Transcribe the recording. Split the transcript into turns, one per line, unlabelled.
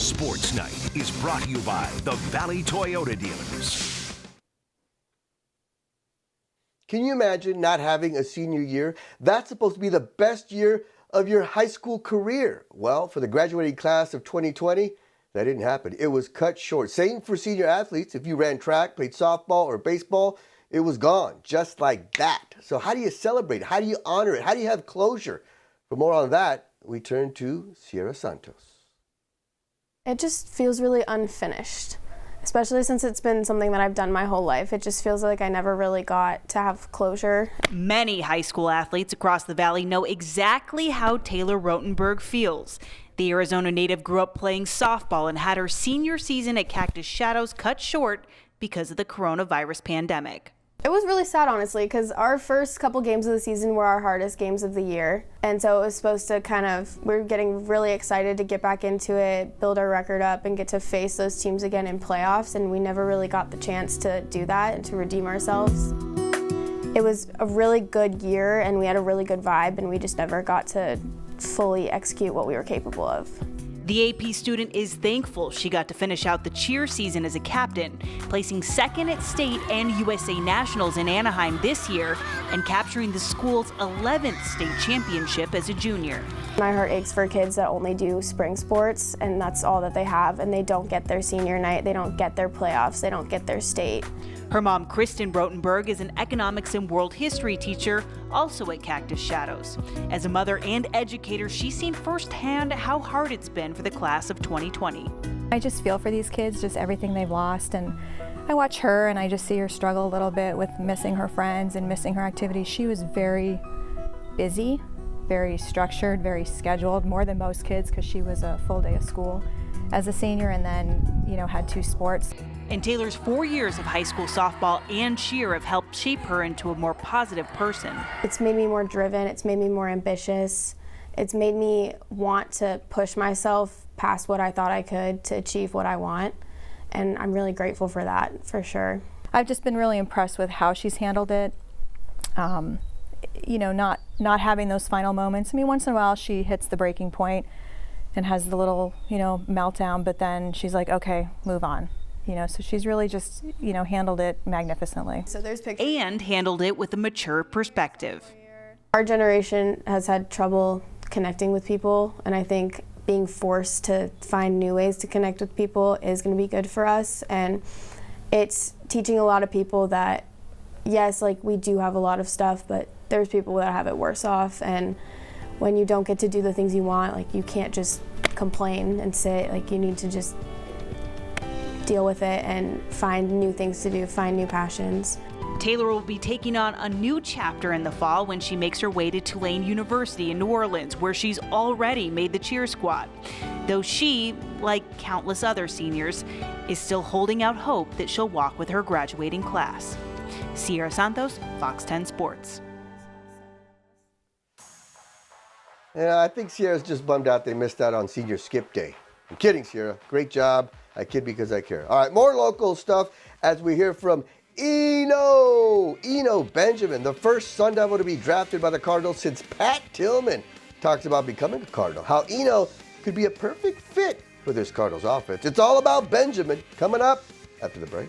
Sports Night is brought to you by the Valley Toyota Dealers.
Can you imagine not having a senior year? That's supposed to be the best year of your high school career. Well, for the graduating class of 2020, that didn't happen. It was cut short. Same for senior athletes. If you ran track, played softball or baseball, it was gone just like that. So how do you celebrate? How do you honor it? How do you have closure? For more on that, we turn to Sierra Santos.
It just feels really unfinished, especially since it's been something that I've done my whole life. It just feels like I never really got to have closure.
Many high school athletes across the valley know exactly how Taylor Rotenberg feels. The Arizona native grew up playing softball and had her senior season at Cactus Shadows cut short because of the coronavirus pandemic.
It was really sad, honestly, because our first couple games of the season were our hardest games of the year. And so it was supposed to we were getting really excited to get back into it, build our record up, and get to face those teams again in playoffs. And we never really got the chance to do that and to redeem ourselves. It was a really good year, and we had a really good vibe, and we just never got to fully execute what we were capable of.
The AP student is thankful she got to finish out the cheer season as a captain, placing second at state and USA Nationals in Anaheim this year and capturing the school's 11th state championship as a junior.
My heart aches for kids that only do spring sports, and that's all that they have, and they don't get their senior night, they don't get their playoffs, they don't get their state.
Her mom, Kristen Rotenberg, is an economics and world history teacher, also at Cactus Shadows. As a mother and educator, she's seen firsthand how hard it's been for the class of 2020.
I just feel for these kids, just everything they've lost, and I watch her and I just see her struggle a little bit with missing her friends and missing her activities. She was very busy, very structured, very scheduled, more than most kids because she was a full day of school as a senior and then, had 2 sports.
And Taylor's 4 years of high school softball and cheer have helped shape her into a more positive person.
It's made me more driven, it's made me more ambitious, it's made me want to push myself past what I thought I could to achieve what I want, and I'm really grateful for that, for sure.
I've just been really impressed with how she's handled it. Not having those final moments. I mean, once in a while she hits the breaking point and has the little, meltdown, but then she's like, okay, move on. So she's really just, handled it magnificently.
So there's pictures.
And handled it with a mature perspective.
Our generation has had trouble connecting with people, and I think being forced to find new ways to connect with people is going to be good for us. And it's teaching a lot of people that, yes, we do have a lot of stuff, but there's people that have it worse off. And when you don't get to do the things you want, you can't just complain and sit. You need to just deal with it and find new things to do, find new passions.
Taylor will be taking on a new chapter in the fall when she makes her way to Tulane University in New Orleans, where she's already made the cheer squad. Though she, like countless other seniors, is still holding out hope that she'll walk with her graduating class. Sierra Santos, Fox 10 Sports.
Yeah, I think Sierra's just bummed out they missed out on senior skip day. I'm kidding, Sierra. Great job. I kid because I care. All right, more local stuff as we hear from Eno Benjamin, the first Sun Devil to be drafted by the Cardinals since Pat Tillman talks about becoming a Cardinal. How Eno could be a perfect fit for this Cardinals offense. It's all about Benjamin coming up after the break.